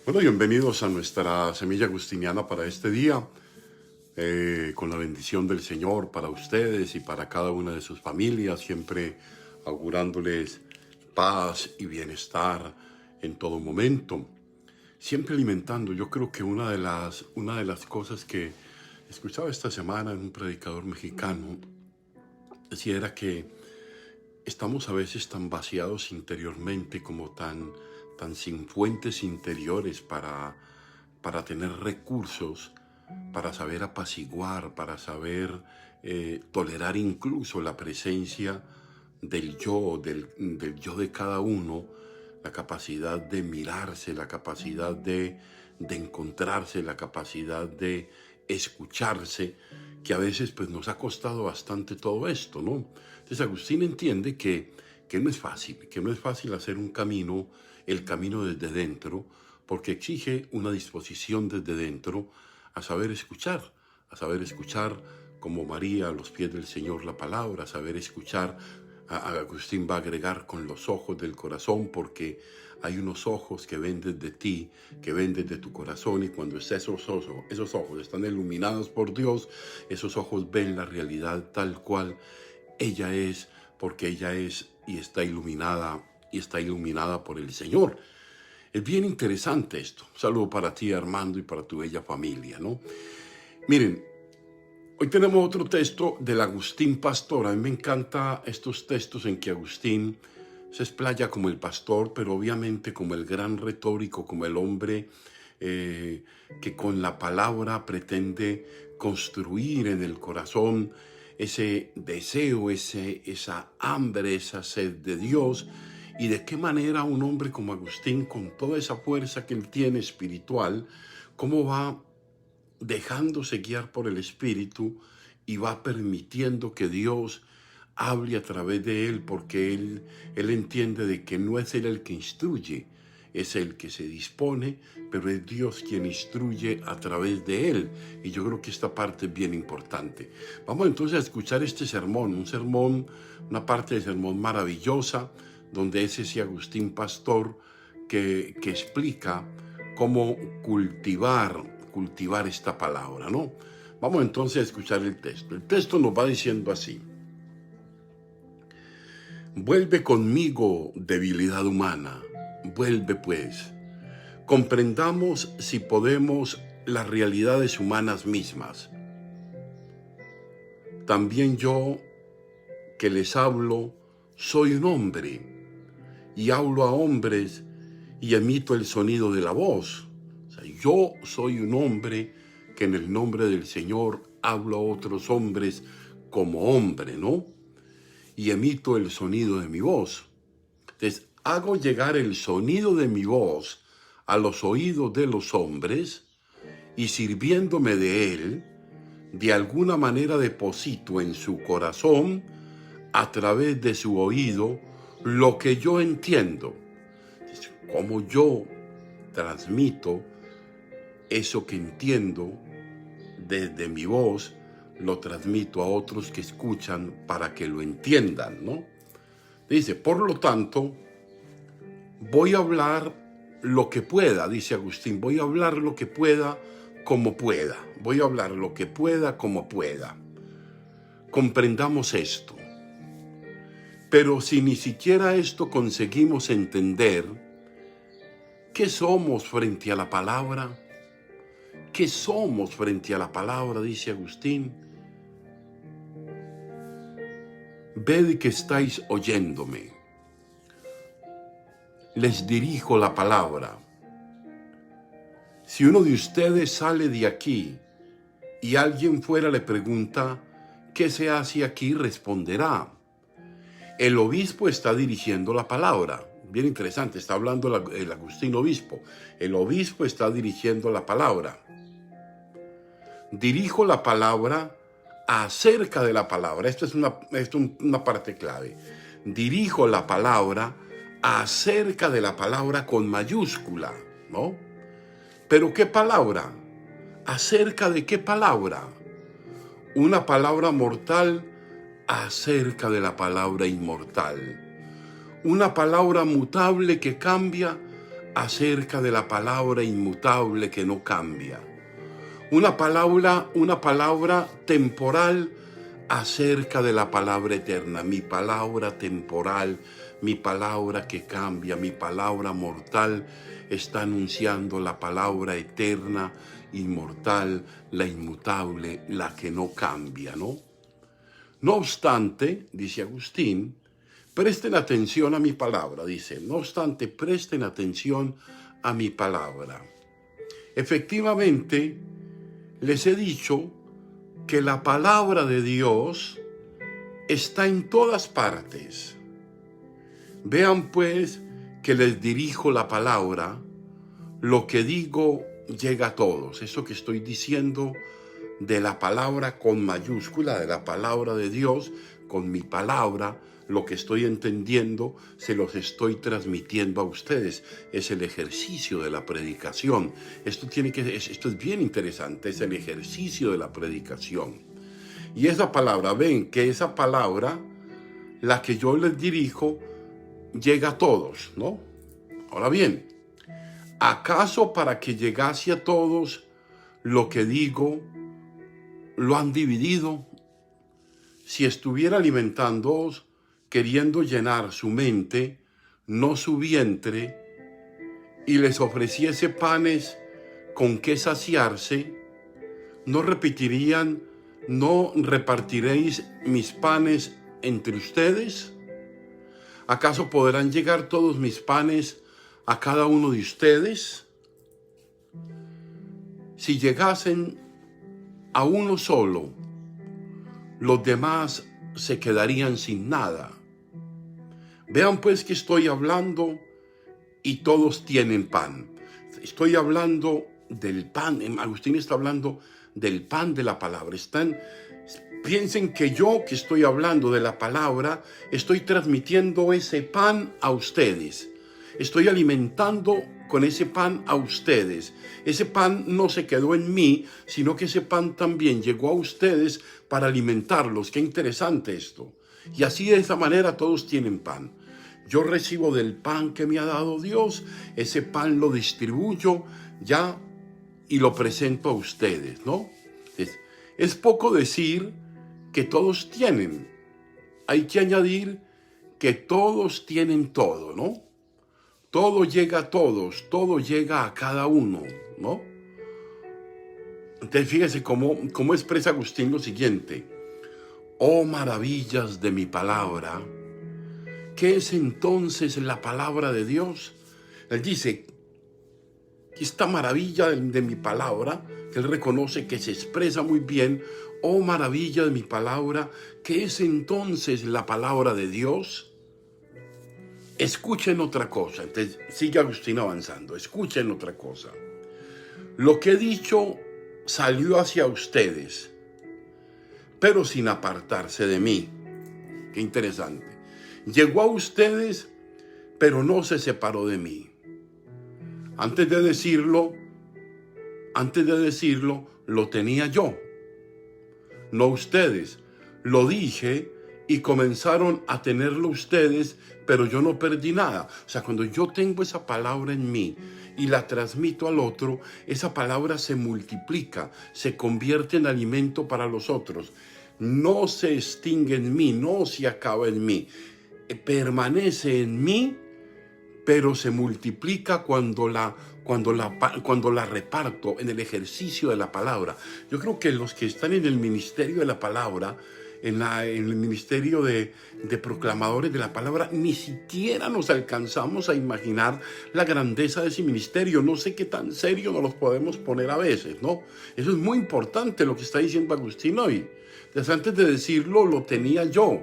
Bueno, bienvenidos a nuestra semilla agustiniana para este día, con la bendición del Señor para ustedes y para cada una de sus familias, siempre augurándoles paz y bienestar en todo momento, siempre alimentando. Yo creo que una de las cosas que escuchaba esta semana en un predicador mexicano, decía era que estamos a veces tan vaciados interiormente, como tan sin fuentes interiores para tener recursos, para saber apaciguar, para saber tolerar incluso la presencia del yo de cada uno, la capacidad de mirarse, la capacidad de encontrarse, la capacidad de escucharse, que a veces pues nos ha costado bastante todo esto, ¿no? Entonces Agustín entiende que no es fácil, hacer el camino desde dentro, porque exige una disposición desde dentro a saber escuchar como María a los pies del Señor la palabra, a saber escuchar. Agustín va a agregar con los ojos del corazón, porque hay unos ojos que ven desde ti, que ven desde tu corazón, y cuando esos ojos están iluminados por Dios, esos ojos ven la realidad tal cual ella es, porque ella es y está iluminada por el Señor. Es bien interesante esto. Un saludo para ti, Armando, y para tu bella familia, ¿no? Miren, hoy tenemos otro texto del Agustín Pastor. A mí me encantan estos textos en que Agustín se explaya como el pastor, pero obviamente como el gran retórico, como el hombre que con la palabra pretende construir en el corazón ese deseo, esa hambre, esa sed de Dios. Y de qué manera un hombre como Agustín, con toda esa fuerza que él tiene espiritual, cómo va dejándose guiar por el Espíritu y va permitiendo que Dios hable a través de él, porque él entiende de que no es él el que instruye, es el que se dispone, pero es Dios quien instruye a través de él. Y yo creo que esta parte es bien importante. Vamos entonces a escuchar este sermón, una parte del sermón maravillosa, donde es ese Agustín Pastor que explica cómo cultivar esta palabra, ¿no? Vamos entonces a escuchar el texto. El texto nos va diciendo así: vuelve conmigo, debilidad humana, vuelve pues. Comprendamos, si podemos, las realidades humanas mismas. También yo, que les hablo, soy un hombre, y hablo a hombres y emito el sonido de la voz. O sea, yo soy un hombre que en el nombre del Señor hablo a otros hombres como hombre, ¿no? Y emito el sonido de mi voz. Entonces, hago llegar el sonido de mi voz a los oídos de los hombres, y sirviéndome de él, de alguna manera deposito en su corazón, a través de su oído, lo que yo entiendo. Como yo transmito eso que entiendo desde mi voz, lo transmito a otros que escuchan para que lo entiendan, ¿no? Dice, por lo tanto, voy a hablar lo que pueda, dice Agustín, voy a hablar lo que pueda como pueda. Voy a hablar lo que pueda como pueda. Comprendamos esto. Pero si ni siquiera esto conseguimos entender, ¿qué somos frente a la palabra? ¿Qué somos frente a la palabra? Dice Agustín. Ved que estáis oyéndome. Les dirijo la palabra. Si uno de ustedes sale de aquí y alguien fuera le pregunta, ¿qué se hace aquí?, responderá: el obispo está dirigiendo la palabra. Bien interesante, está hablando el Agustín obispo. El obispo está dirigiendo la palabra. Dirijo la palabra acerca de la palabra. Esto es una parte clave. Dirijo la palabra acerca de la palabra con mayúscula, ¿no? ¿Pero qué palabra? ¿Acerca de qué palabra? Una palabra mortal acerca de la palabra inmortal. Una palabra mutable que cambia acerca de la palabra inmutable que no cambia. Una palabra temporal acerca de la palabra eterna. Mi palabra temporal, mi palabra que cambia, mi palabra mortal está anunciando la palabra eterna, inmortal, la inmutable, la que no cambia, ¿no? No obstante, dice Agustín, presten atención a mi palabra, dice, no obstante, presten atención a mi palabra. Efectivamente, les he dicho que la palabra de Dios está en todas partes. Vean pues que les dirijo la palabra, lo que digo llega a todos. Eso que estoy diciendo de la palabra con mayúscula, de la palabra de Dios, con mi palabra, lo que estoy entendiendo, se los estoy transmitiendo a ustedes. Es el ejercicio de la predicación. Esto es bien interesante, es el ejercicio de la predicación. Y esa palabra, ven que esa palabra, la que yo les dirijo, llega a todos, ¿no? Ahora bien, ¿acaso para que llegase a todos lo que digo, lo han dividido? Si estuviera alimentándoos, queriendo llenar su mente, no su vientre, y les ofreciese panes con que saciarse, ¿no repetirían, no repartiréis mis panes entre ustedes? ¿Acaso podrán llegar todos mis panes a cada uno de ustedes? Si llegasen a uno solo, los demás se quedarían sin nada. Vean pues que estoy hablando y todos tienen pan. Estoy hablando del pan. Agustín está hablando del pan de la palabra. Piensen que yo que estoy hablando de la palabra, estoy transmitiendo ese pan a ustedes. Estoy alimentando con ese pan a ustedes. Ese pan no se quedó en mí, sino que ese pan también llegó a ustedes para alimentarlos. Qué interesante esto. Y así de esa manera todos tienen pan. Yo recibo del pan que me ha dado Dios, ese pan lo distribuyo ya y lo presento a ustedes, ¿no? Es poco decir que todos tienen. Hay que añadir que todos tienen todo, ¿no? Todo llega a todos, todo llega a cada uno, ¿no? Entonces fíjese cómo expresa Agustín lo siguiente. Oh maravillas de mi palabra, ¿qué es entonces la palabra de Dios? Él dice, esta maravilla de mi palabra, que él reconoce que se expresa muy bien, oh maravilla de mi palabra, ¿qué es entonces la palabra de Dios? Escuchen otra cosa. Entonces sigue Agustín avanzando, escuchen otra cosa. Lo que he dicho salió hacia ustedes, pero sin apartarse de mí. Qué interesante. Llegó a ustedes, pero no se separó de mí. Antes de decirlo, lo tenía yo, no ustedes. Lo dije y comenzaron a tenerlo ustedes, pero yo no perdí nada. O sea, cuando yo tengo esa palabra en mí y la transmito al otro, esa palabra se multiplica, se convierte en alimento para los otros. No se extingue en mí, no se acaba en mí. Permanece en mí, pero se multiplica cuando la reparto en el ejercicio de la palabra. Yo creo que los que están en el ministerio de la palabra, en el ministerio de proclamadores de la palabra, ni siquiera nos alcanzamos a imaginar la grandeza de ese ministerio. No sé qué tan serio nos los podemos poner a veces, ¿no? Eso es muy importante lo que está diciendo Agustín hoy. Desde antes de decirlo, lo tenía yo.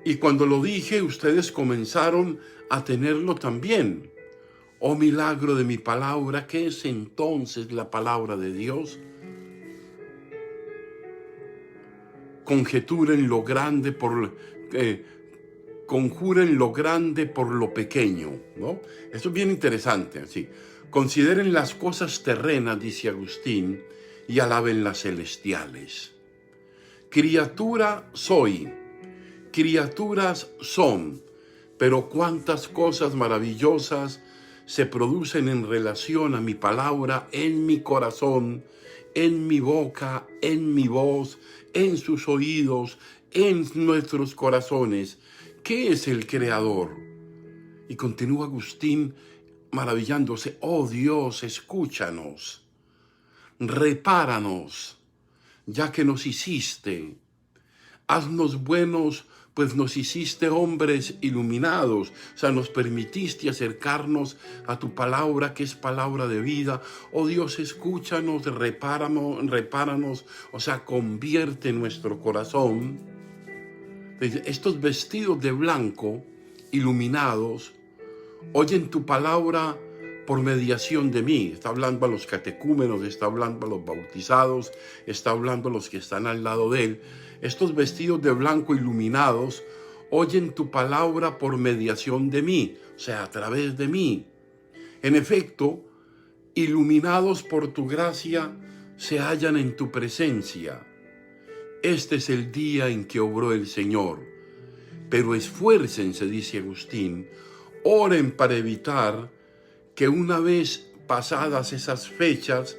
Y cuando lo dije, ustedes comenzaron a tenerlo también. Oh milagro de mi palabra, ¿qué es entonces la palabra de Dios? Conjuren lo grande por lo pequeño, ¿no? Esto es bien interesante, así. Consideren las cosas terrenas, dice Agustín, y alaben las celestiales. Criatura soy, criaturas son, pero cuántas cosas maravillosas se producen en relación a mi palabra en mi corazón, en mi boca, en mi voz, en sus oídos, en nuestros corazones. ¿Qué es el Creador? Y continúa Agustín maravillándose. Oh Dios, escúchanos, repáranos, ya que nos hiciste. Haznos buenos, pues nos hiciste hombres iluminados. O sea, nos permitiste acercarnos a tu palabra, que es palabra de vida. Oh Dios, escúchanos, repáranos. O sea, convierte nuestro corazón. Estos vestidos de blanco, iluminados, oyen tu palabra por mediación de mí. Está hablando a los catecúmenos, está hablando a los bautizados, está hablando a los que están al lado de él. Estos vestidos de blanco iluminados oyen tu palabra por mediación de mí, o sea, a través de mí. En efecto, iluminados por tu gracia, se hallan en tu presencia. Este es el día en que obró el Señor. Pero esfuércense, dice Agustín, oren para evitar que una vez pasadas esas fechas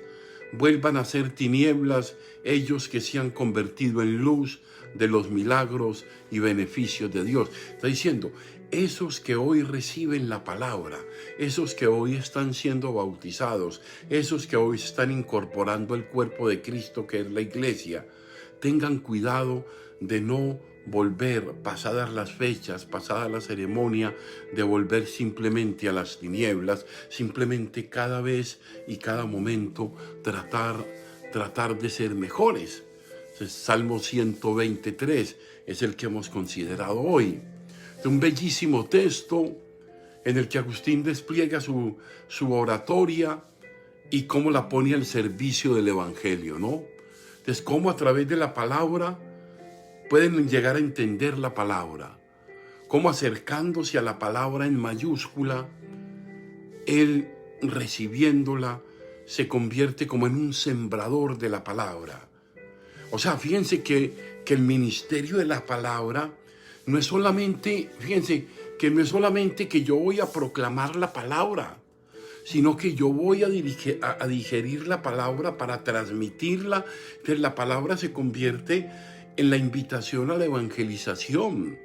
vuelvan a ser tinieblas ellos que se han convertido en luz de los milagros y beneficios de Dios. Está diciendo, esos que hoy reciben la palabra, esos que hoy están siendo bautizados, esos que hoy están incorporando el cuerpo de Cristo que es la iglesia, tengan cuidado de no volver, pasadas las fechas, pasada la ceremonia, de volver simplemente a las tinieblas, simplemente cada vez y cada momento tratar de ser mejores. Salmo 123 es el que hemos considerado hoy. Es un bellísimo texto en el que Agustín despliega su oratoria y cómo la pone al servicio del Evangelio, ¿no? Entonces, cómo a través de la palabra pueden llegar a entender la palabra, cómo acercándose a la palabra en mayúscula, él recibiéndola se convierte como en un sembrador de la palabra. O sea, fíjense que el ministerio de la palabra no es solamente, que yo voy a proclamar la palabra, sino que yo voy a digerir la palabra para transmitirla. Entonces la palabra se convierte en la invitación a la evangelización.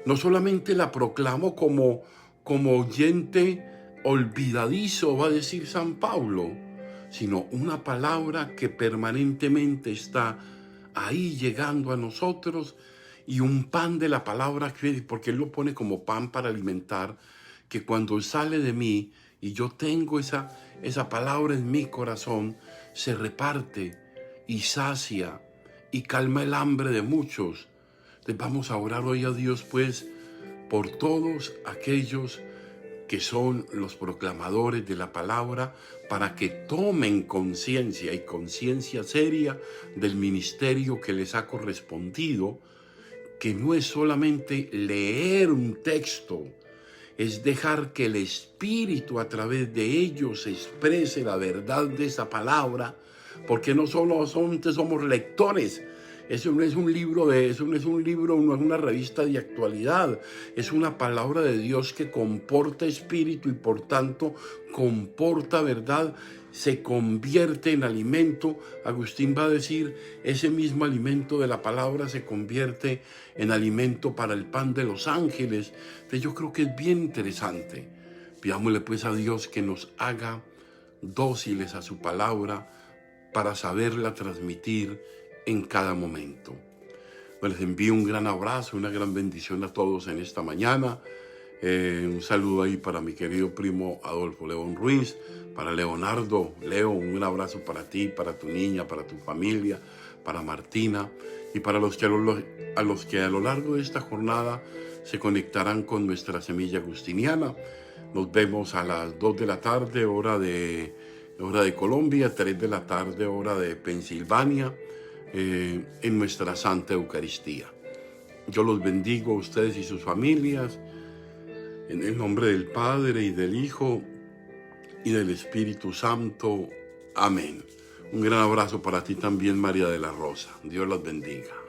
No solamente la proclamo como oyente olvidadizo, va a decir San Pablo, sino una palabra que permanentemente está ahí llegando a nosotros, y un pan de la palabra, porque él lo pone como pan para alimentar, que cuando sale de mí y yo tengo esa palabra en mi corazón, se reparte y sacia y calma el hambre de muchos. Entonces vamos a orar hoy a Dios, pues, por todos aquellos que son los proclamadores de la palabra, para que tomen conciencia, y conciencia seria, del ministerio que les ha correspondido, que no es solamente leer un texto, es dejar que el Espíritu a través de ellos exprese la verdad de esa palabra, porque no solo somos lectores. Eso no es un libro, no es una revista de actualidad. Es una palabra de Dios que comporta espíritu y por tanto comporta verdad, se convierte en alimento. Agustín va a decir, ese mismo alimento de la palabra se convierte en alimento para el pan de los ángeles. Entonces yo creo que es bien interesante. Pidámosle pues a Dios que nos haga dóciles a su palabra para saberla transmitir en cada momento. Les envío un gran abrazo, una gran bendición a todos en esta mañana. Un saludo ahí para mi querido primo Adolfo León Ruiz, para Leonardo. Leo, un abrazo para ti, para tu niña, para tu familia, para Martina, y para los que a lo largo de esta jornada se conectarán con nuestra semilla agustiniana. Nos vemos a las 2 de la tarde, hora de Colombia, 3 de la tarde, hora de Pensilvania, en nuestra Santa Eucaristía. Yo los bendigo a ustedes y sus familias, en el nombre del Padre y del Hijo y del Espíritu Santo. Amén. Un gran abrazo para ti también, María de la Rosa. Dios las bendiga.